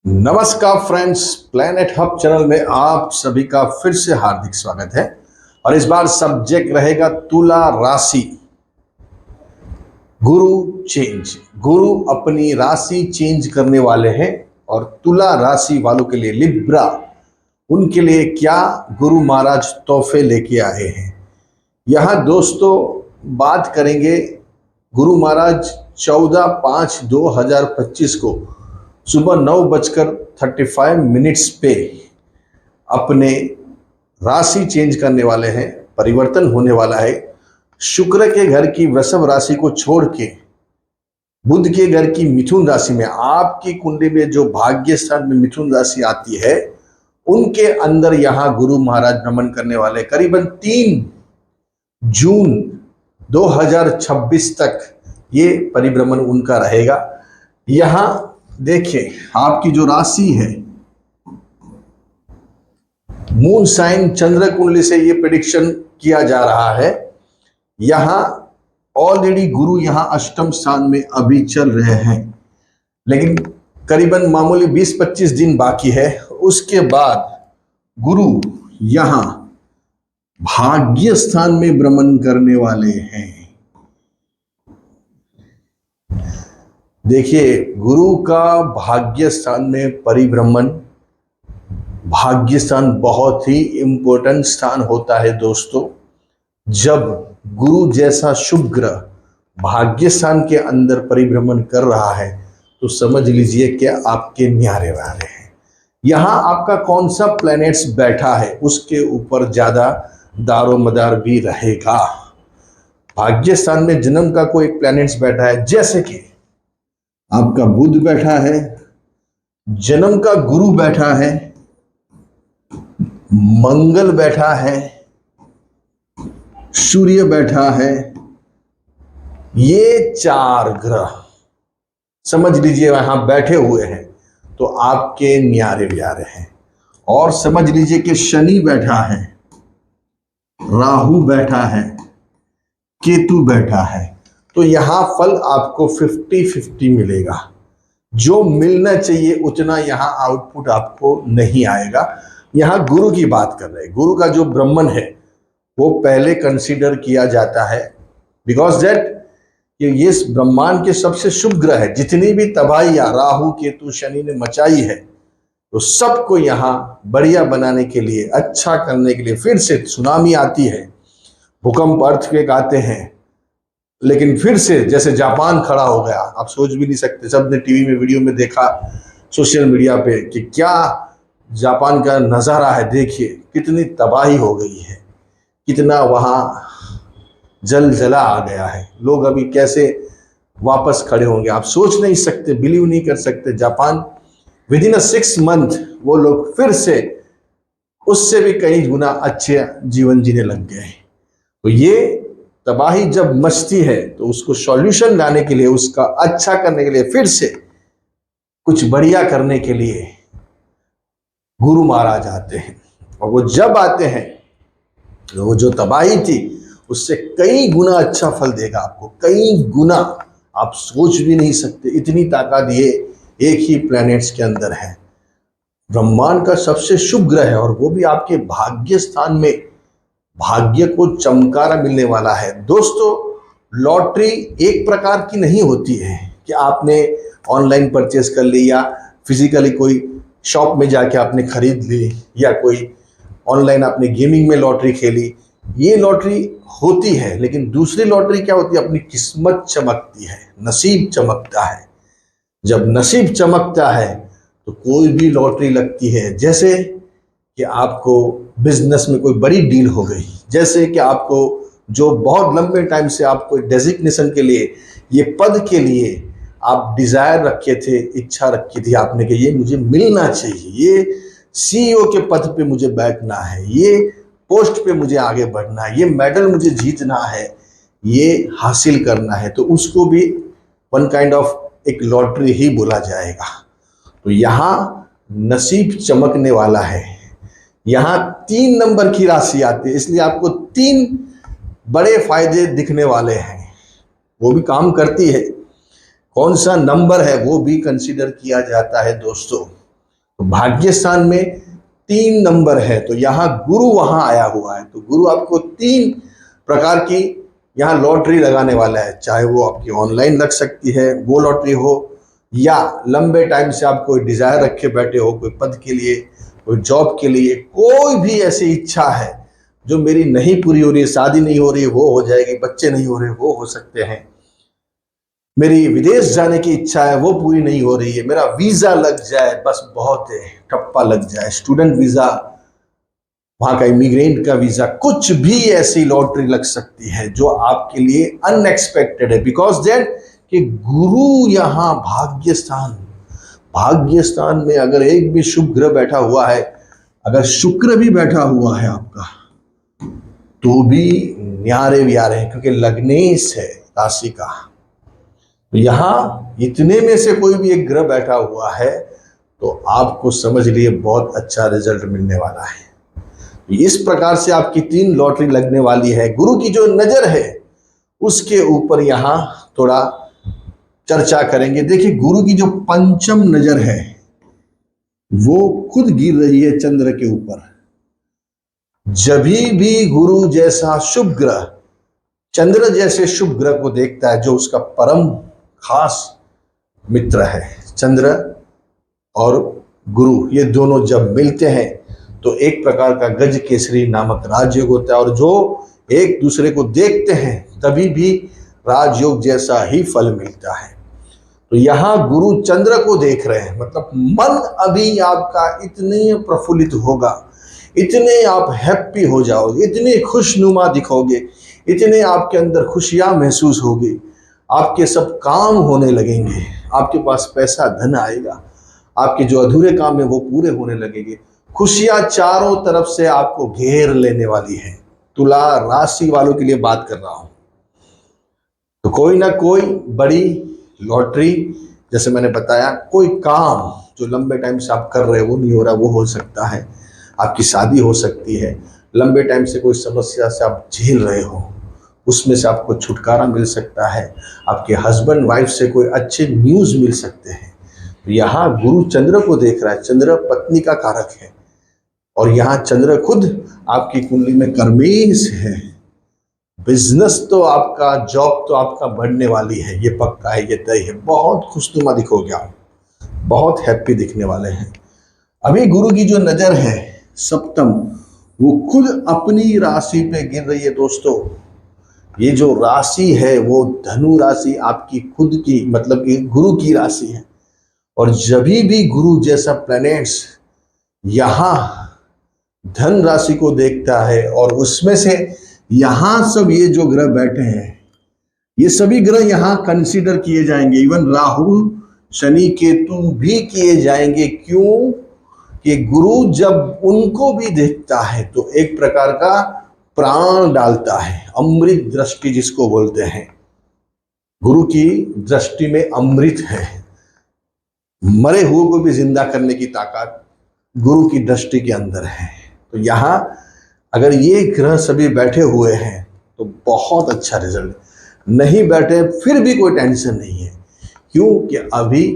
नमस्कार friends, planet hub channel में आप सभी का फिर से हार्दिक स्वागत है। और इस बार सब्जेक्ट रहेगा तुला राशि। गुरु चेंज। गुरु अपनी राशि चेंज करने वाले हैं और तुला राशि वालों के लिए लिब्रा, उनके लिए क्या गुरु महाराज तोहफे लेके आए हैं। यहाँ दोस्तों बात करेंगे। गुरु महाराज 14/5/2025 को सुबह 9:35 पे अपने राशि चेंज करने वाले हैं। परिवर्तन होने वाला है। शुक्र के घर की वृषभ राशि को छोड़ के बुध के घर की मिथुन राशि में, आपकी कुंडली में जो भाग्य स्थान में मिथुन राशि आती है, उनके अंदर यहां गुरु महाराज भ्रमण करने वाले। करीबन 3 जून 2026 तक ये परिभ्रमण उनका रहेगा। यहां देखिए, आपकी जो राशि है, मून साइन चंद्र कुंडली से ये प्रेडिक्शन किया जा रहा है। यहां ऑलरेडी गुरु यहां अष्टम स्थान में अभी चल रहे हैं, लेकिन करीबन मामूली 20-25 दिन बाकी है। उसके बाद गुरु यहां भाग्य स्थान में भ्रमण करने वाले हैं। देखिए, गुरु का भाग्य स्थान में परिभ्रमण, भाग्य स्थान बहुत ही इंपॉर्टेंट स्थान होता है दोस्तों। जब गुरु जैसा शुभ ग्रह भाग्य स्थान के अंदर परिभ्रमण कर रहा है तो समझ लीजिए कि आपके न्यारे वाले हैं। यहां आपका कौन सा प्लैनेट्स बैठा है उसके ऊपर ज्यादा दारो मदार भी रहेगा। भाग्य स्थान में जन्म का कोई प्लैनेट्स बैठा है, जैसे कि आपका बुध बैठा है, जन्म का गुरु बैठा है, मंगल बैठा है, सूर्य बैठा है, ये 4 ग्रह समझ लीजिए वहां बैठे हुए हैं तो आपके न्यारे व्यारे हैं। और समझ लीजिए कि शनि बैठा है, राहु बैठा है, केतु बैठा है, तो यहां फल आपको 50-50 मिलेगा। जो मिलना चाहिए उतना यहां आउटपुट आपको नहीं आएगा। यहां गुरु की बात कर रहे हैं। गुरु का जो ब्रह्मन है वो पहले कंसीडर किया जाता है, बिकॉज दैट ये ब्रह्मांड के सबसे शुभ ग्रह है। जितनी भी तबाहियां राहु केतु शनि ने मचाई है, तो सबको यहां बढ़िया बनाने के लिए, अच्छा करने के लिए, फिर से सुनामी आती है, भूकंप अर्थक्वेक आते हैं, लेकिन फिर से जैसे जापान खड़ा हो गया, आप सोच भी नहीं सकते। सबने टीवी में वीडियो में देखा, सोशल मीडिया पे, कि क्या जापान का नज़ारा है। देखिए कितनी तबाही हो गई है, कितना वहाँ जला आ गया है। लोग अभी कैसे वापस खड़े होंगे आप सोच नहीं सकते, बिलीव नहीं कर सकते। जापान विदिन 6 मंथ वो लोग फिर से उससे भी कई गुना अच्छे जीवन जीने लग गए। तो ये तबाही जब मचती है तो उसको सॉल्यूशन लाने के लिए, उसका अच्छा करने के लिए, फिर से कुछ बढ़िया करने के लिए गुरु महाराज आते हैं। और वो जब आते हैं तो वो जो तबाही थी उससे कई गुना अच्छा फल देगा आपको, कई गुना। आप सोच भी नहीं सकते, इतनी ताकत ये एक ही प्लैनेट्स के अंदर है। ब्रह्मांड का सबसे शुभ ग्रह है और वो भी आपके भाग्य स्थान में। भाग्य को चमकारा मिलने वाला है दोस्तों। लॉटरी एक प्रकार की नहीं होती है कि आपने ऑनलाइन परचेस कर ली या फिजिकली कोई शॉप में जाके आपने खरीद ली, या कोई ऑनलाइन आपने गेमिंग में लॉटरी खेली। ये लॉटरी होती है, लेकिन दूसरी लॉटरी क्या होती है, अपनी किस्मत चमकती है, नसीब चमकता है। जब नसीब चमकता है तो कोई भी लॉटरी लगती है। जैसे कि आपको बिजनेस में कोई बड़ी डील हो गई, जैसे कि आपको जो बहुत लंबे टाइम से आपको डेजिग्नेशन के लिए, ये पद के लिए आप डिजायर रखे थे, इच्छा रखी थी आपने कि ये मुझे मिलना चाहिए, ये सीईओ के पद पे मुझे बैठना है, ये पोस्ट पे मुझे आगे बढ़ना है, ये मेडल मुझे जीतना है, ये हासिल करना है, तो उसको भी वन काइंड ऑफ एक लॉटरी ही बोला जाएगा। तो यहाँ नसीब चमकने वाला है। यहाँ 3 नंबर की राशि आती है, इसलिए आपको 3 बड़े फायदे दिखने वाले हैं। वो भी काम करती है, कौन सा नंबर है वो भी कंसीडर किया जाता है दोस्तों। तो भाग्य स्थान में 3 नंबर है, तो यहाँ गुरु वहां आया हुआ है, तो गुरु आपको 3 प्रकार की यहाँ लॉटरी लगाने वाला है। चाहे वो आपकी ऑनलाइन लग सकती है वो लॉटरी हो, या लंबे टाइम से आप कोई डिजायर रखे बैठे हो, कोई पद के लिए, कोई जॉब के लिए, कोई भी ऐसी इच्छा है जो मेरी नहीं पूरी हो रही है, शादी नहीं हो रही है वो हो जाएगी, बच्चे नहीं हो रहे वो हो सकते हैं, मेरी विदेश जाने की इच्छा है वो पूरी नहीं हो रही है, मेरा वीजा लग जाए, बस बहुत है, ठप्पा लग जाए, स्टूडेंट वीजा, वहां का इमिग्रेंट का वीजा, कुछ भी ऐसी लॉटरी लग सकती है जो आपके लिए अनएक्सपेक्टेड है। बिकॉज दैट कि गुरु यहाँ भाग्य स्थान में अगर एक भी शुभ ग्रह बैठा हुआ है, अगर शुक्र भी बैठा हुआ है आपका, तो भी न्यारे व्यारे हैं, क्योंकि लग्नेश है राशि का। तो यहाँ इतने में से कोई भी एक ग्रह बैठा हुआ है तो आपको समझ लिए बहुत अच्छा रिजल्ट मिलने वाला है। इस प्रकार से आपकी 3 लॉटरी लगने वाली है। गुरु की जो नजर है उसके ऊपर यहाँ थोड़ा चर्चा करेंगे। देखिए, गुरु की जो पंचम नजर है वो खुद गिर रही है चंद्र के ऊपर। जब भी गुरु जैसा शुभ ग्रह चंद्र जैसे शुभ ग्रह को देखता है, जो उसका परम खास मित्र है, चंद्र और गुरु ये दोनों जब मिलते हैं तो एक प्रकार का गज केसरी नामक राजयोग होता है, और जो एक दूसरे को देखते हैं तभी भी राजयोग जैसा ही फल मिलता है। तो यहाँ गुरु चंद्र को देख रहे हैं, मतलब मन अभी आपका इतने प्रफुल्लित होगा, इतने आप हैप्पी हो जाओगे, इतने खुशनुमा दिखोगे, इतने आपके अंदर खुशियां महसूस होगी, आपके सब काम होने लगेंगे, आपके पास पैसा धन आएगा, आपके जो अधूरे काम है वो पूरे होने लगेंगे, खुशियां चारों तरफ से आपको घेर लेने वाली है। तुला राशि वालों के लिए बात कर रहा हूं। तो कोई ना कोई बड़ी लॉटरी, जैसे मैंने बताया, कोई काम जो लंबे टाइम से आप कर रहे हो वो नहीं हो रहा, वो हो सकता है, आपकी शादी हो सकती है, लंबे टाइम से कोई समस्या से आप झेल रहे हो उसमें से आपको छुटकारा मिल सकता है, आपके हस्बैंड वाइफ से कोई अच्छे न्यूज़ मिल सकते हैं। तो यहाँ गुरु चंद्र को देख रहा है, चंद्र पत्नी का कारक है, और यहाँ चंद्र खुद आपकी कुंडली में कर्मेश है। बिजनेस तो आपका, जॉब तो आपका बढ़ने वाली है, ये पक्का है, ये तय है, बहुत खुशनुमा दिखोगे आप, बहुत हैप्पी दिखने वाले हैं। अभी गुरु की जो नजर है सप्तम, वो खुद अपनी राशि पे गिर रही है। दोस्तों, ये जो राशि है वो धनु राशि आपकी खुद की, मतलब कि गुरु की राशि है, और जब भी गुरु जैसा प्लैनेट्स यहाँ धन राशि को देखता है, और उसमें से यहाँ सब ये जो ग्रह बैठे हैं ये सभी ग्रह यहाँ कंसीडर किए जाएंगे, इवन राहु शनि केतु भी किए जाएंगे। क्यों? कि गुरु जब उनको भी देखता है तो एक प्रकार का प्राण डालता है, अमृत दृष्टि जिसको बोलते हैं। गुरु की दृष्टि में अमृत है, मरे हुए को भी जिंदा करने की ताकत गुरु की दृष्टि के अंदर है। तो यहाँ अगर ये ग्रह सभी बैठे हुए हैं तो बहुत अच्छा रिजल्ट, नहीं बैठे फिर भी कोई टेंशन नहीं है। क्योंकि अभी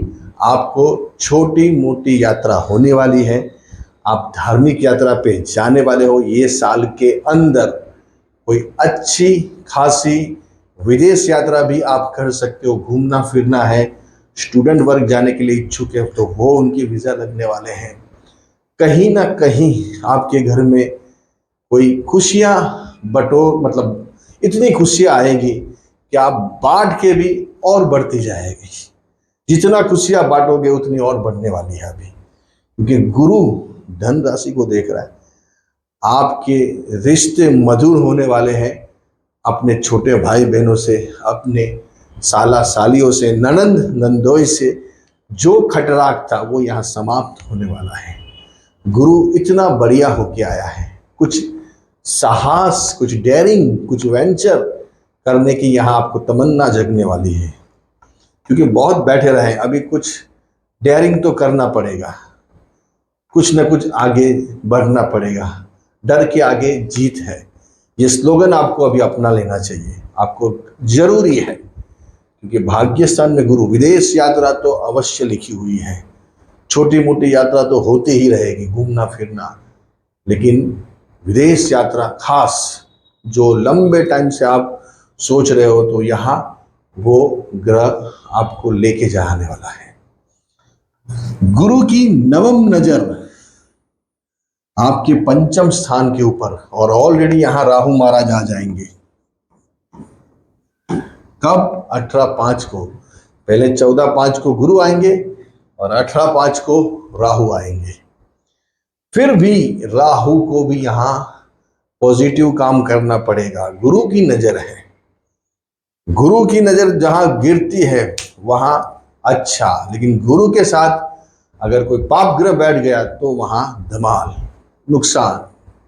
आपको छोटी मोटी यात्रा होने वाली है, आप धार्मिक यात्रा पे जाने वाले हो। ये साल के अंदर कोई अच्छी खासी विदेश यात्रा भी आप कर सकते हो, घूमना फिरना है, स्टूडेंट वर्ग जाने के लिए इच्छुक है तो वो उनकी वीज़ा लगने वाले हैं। कहीं ना कहीं आपके घर में कोई खुशियाँ मतलब इतनी खुशियाँ आएगी कि आप बांट के भी और बढ़ती जाएगी। जितना खुशियाँ बांटोगे उतनी और बढ़ने वाली है अभी, क्योंकि गुरु धन राशि को देख रहा है। आपके रिश्ते मधुर होने वाले हैं, अपने छोटे भाई बहनों से, अपने साला सालियों से, ननंद नंदोई से जो खटराक था वो यहाँ समाप्त होने वाला है। गुरु इतना बढ़िया होके आया है, कुछ साहस, कुछ डेयरिंग, कुछ वेंचर करने की यहाँ आपको तमन्ना जगने वाली है। क्योंकि बहुत बैठे रहे, अभी कुछ डेयरिंग तो करना पड़ेगा, कुछ न कुछ आगे बढ़ना पड़ेगा। डर के आगे जीत है, ये स्लोगन आपको अभी अपना लेना चाहिए, आपको जरूरी है। क्योंकि भाग्य स्थान में गुरु, विदेश यात्रा तो अवश्य लिखी हुई है, छोटी मोटी यात्रा तो होती ही रहेगी, घूमना फिरना, लेकिन विदेश यात्रा खास जो लंबे टाइम से आप सोच रहे हो, तो यहाँ वो ग्रह आपको लेके जाने वाला है। गुरु की नवम नजर आपके पंचम स्थान के ऊपर, और ऑलरेडी यहां राहु महाराज आ जाएंगे। कब? 18/5 को। पहले 14/5 को गुरु आएंगे और 18/5 को राहु आएंगे। फिर भी राहु को भी यहां पॉजिटिव काम करना पड़ेगा। गुरु की नजर है, गुरु की नजर जहां गिरती है वहां अच्छा, लेकिन गुरु के साथ अगर कोई पाप ग्रह बैठ गया तो वहां धमाल, नुकसान,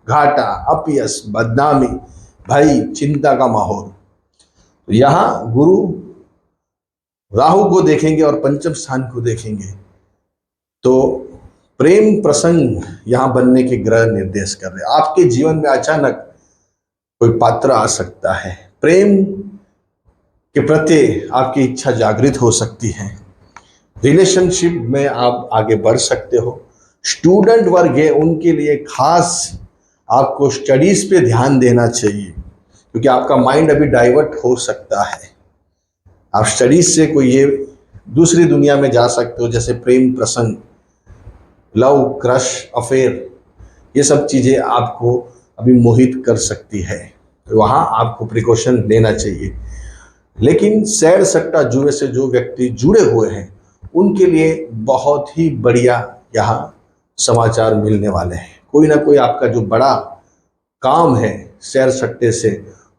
घाटा, अपयश, बदनामी, भय, चिंता का माहौल। तो यहां गुरु राहु को देखेंगे और पंचम स्थान को देखेंगे, तो प्रेम प्रसंग यहां बनने के ग्रह निर्देश कर रहे हैं। आपके जीवन में अचानक कोई पात्र आ सकता है, प्रेम के प्रति आपकी इच्छा जागृत हो सकती है, रिलेशनशिप में आप आगे बढ़ सकते हो। स्टूडेंट वर्ग है, उनके लिए खास आपको स्टडीज पे ध्यान देना चाहिए, क्योंकि आपका माइंड अभी डाइवर्ट हो सकता है। आप स्टडीज से कोई ये दूसरी दुनिया में जा सकते हो, जैसे प्रेम प्रसंग, लव, क्रश, अफेयर, ये सब चीज़ें आपको अभी मोहित कर सकती है, तो वहाँ आपको प्रिकॉशन लेना चाहिए। लेकिन सैर सट्टा जुए से जो व्यक्ति जुड़े हुए हैं उनके लिए बहुत ही बढ़िया यहाँ समाचार मिलने वाले हैं। कोई ना कोई आपका जो बड़ा काम है सैर सट्टे से,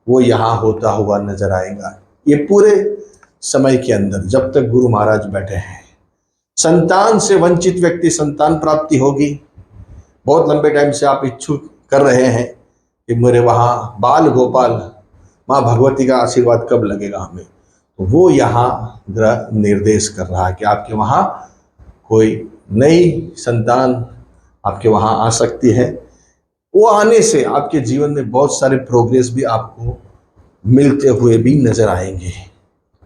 वो यहाँ होता हुआ नजर आएगा ये पूरे समय के अंदर, जब तक गुरु महाराज बैठे हैं। संतान से वंचित व्यक्ति, संतान प्राप्ति होगी। बहुत लंबे टाइम से आप इच्छुक कर रहे हैं कि मेरे वहाँ बाल गोपाल माँ भगवती का आशीर्वाद कब लगेगा हमें, तो वो यहाँ ग्रह निर्देश कर रहा है कि आपके वहाँ कोई नई संतान आपके वहाँ आ सकती है। वो आने से आपके जीवन में बहुत सारे प्रोग्रेस भी आपको मिलते हुए भी नजर आएंगे।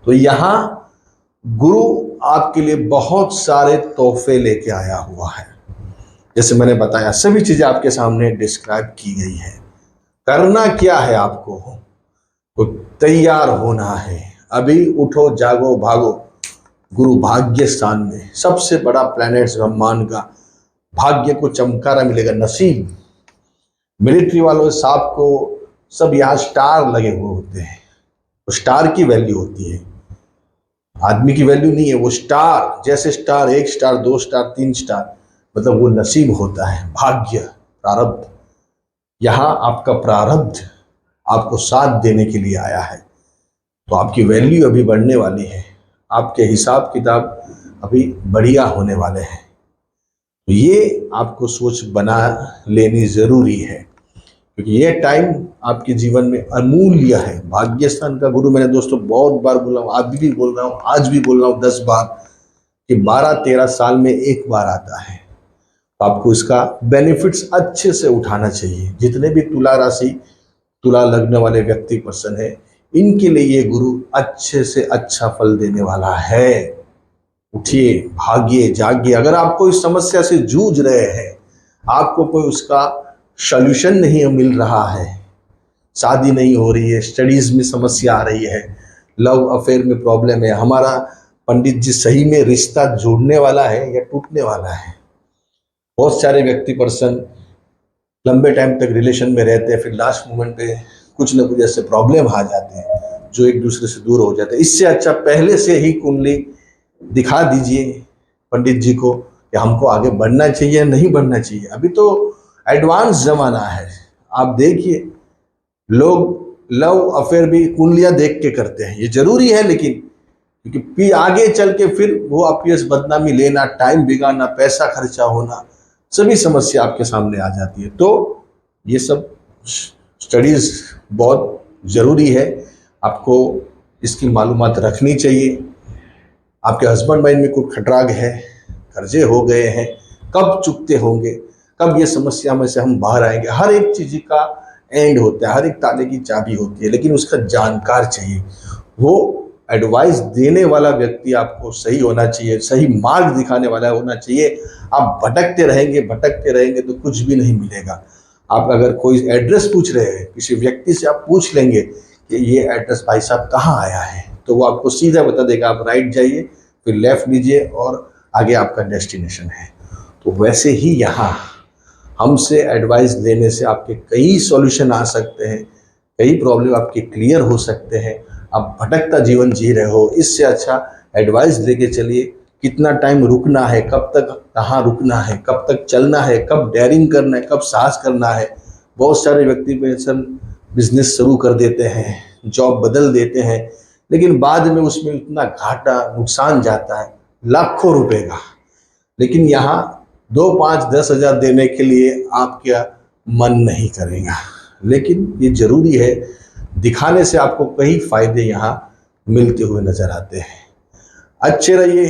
तो यहाँ गुरु आपके लिए बहुत सारे तोहफे लेके आया हुआ है। जैसे मैंने बताया, सभी चीजें आपके सामने डिस्क्राइब की गई है। करना क्या है आपको? तो तैयार होना है। अभी उठो, जागो, भागो। गुरु भाग्य स्थान में, सबसे बड़ा प्लैनेट ब्रह्मांड का, भाग्य को चमकारा मिलेगा, नसीब। मिलिट्री वालों, सांप को सब यहाँ स्टार लगे हुए होते हैं, तो स्टार की वैल्यू होती है, आदमी की वैल्यू नहीं है। वो स्टार, जैसे स्टार, 1 स्टार, 2 स्टार, 3 स्टार, मतलब वो नसीब होता है, भाग्य, प्रारब्ध। यहाँ आपका प्रारब्ध आपको साथ देने के लिए आया है, तो आपकी वैल्यू अभी बढ़ने वाली है, आपके हिसाब किताब अभी बढ़िया होने वाले हैं। तो ये आपको सोच बना लेनी जरूरी है, क्योंकि ये टाइम आपके जीवन में अमूल्य है। भाग्य स्थान का गुरु, मैंने दोस्तों बहुत बार बोला हूँ, अभी भी बोल रहा हूँ, आज भी बोल रहा हूँ 10 बार, कि 12-13 साल में एक बार आता है। तो आपको इसका बेनिफिट्स अच्छे से उठाना चाहिए। जितने भी तुला राशि, तुला लग्न वाले व्यक्ति पर्सन है, इनके लिए ये गुरु अच्छे से अच्छा फल देने वाला है। उठिए, भागिए, जागिए। अगर आप कोई समस्या से जूझ रहे हैं, आपको कोई उसका सॉल्यूशन नहीं मिल रहा है, शादी नहीं हो रही है, स्टडीज में समस्या आ रही है, लव अफेयर में प्रॉब्लम है, हमारा पंडित जी सही में रिश्ता जोड़ने वाला है या टूटने वाला है। बहुत सारे व्यक्ति पर्सन लंबे टाइम तक रिलेशन में रहते हैं, फिर लास्ट मोमेंट पे कुछ ना कुछ ऐसे प्रॉब्लम आ जाते हैं जो एक दूसरे से दूर हो जाते हैं। इससे अच्छा पहले से ही कुंडली दिखा दीजिए पंडित जी को कि हमको आगे बढ़ना चाहिए या नहीं बढ़ना चाहिए। अभी तो एडवांस जमाना है, आप देखिए, लोग लव अफेयर भी कुंडलियां देख के करते हैं। ये जरूरी है, लेकिन क्योंकि आगे चल के फिर वो अपयश, बदनामी लेना, टाइम बिगाड़ना, पैसा खर्चा होना, सभी समस्या आपके सामने आ जाती है। तो ये सब स्टडीज बहुत ज़रूरी है, आपको इसकी मालूमात रखनी चाहिए। आपके हस्बैंड वाइफ में कोई खटराग है, कर्जे हो गए हैं, कब चुकते होंगे, कब ये समस्या में से हम बाहर आएंगे। हर एक चीज़ का एंड होता है, हर एक ताले की चाबी होती है, लेकिन उसका जानकार चाहिए। वो एडवाइस देने वाला व्यक्ति आपको सही होना चाहिए, सही मार्ग दिखाने वाला होना चाहिए। आप भटकते रहेंगे तो कुछ भी नहीं मिलेगा। आप अगर कोई एड्रेस पूछ रहे हैं, किसी व्यक्ति से आप पूछ लेंगे कि ये एड्रेस भाई साहब कहाँ आया है, तो वो आपको सीधा बता देगा, आप राइट जाइए, फिर लेफ्ट लीजिए और आगे आपका डेस्टिनेशन है। तो वैसे ही यहाँ हमसे एडवाइस लेने से आपके कई सॉल्यूशन आ सकते हैं, कई प्रॉब्लम आपके क्लियर हो सकते हैं। आप भटकता जीवन जी रहे हो, इससे अच्छा एडवाइस लेके चलिए। कितना टाइम रुकना है, कब तक कहाँ रुकना है, कब तक चलना है, कब डेयरिंग करना है, कब साहस करना है। बहुत सारे व्यक्ति बिजनेस शुरू कर देते हैं, जॉब बदल देते हैं, लेकिन बाद में उसमें इतना घाटा नुकसान जाता है लाखों रुपए का। लेकिन यहाँ 2, 5, 10 हज़ार देने के लिए आपका मन नहीं करेगा, लेकिन ये जरूरी है। दिखाने से आपको कई फायदे यहाँ मिलते हुए नजर आते हैं। अच्छे रहिए।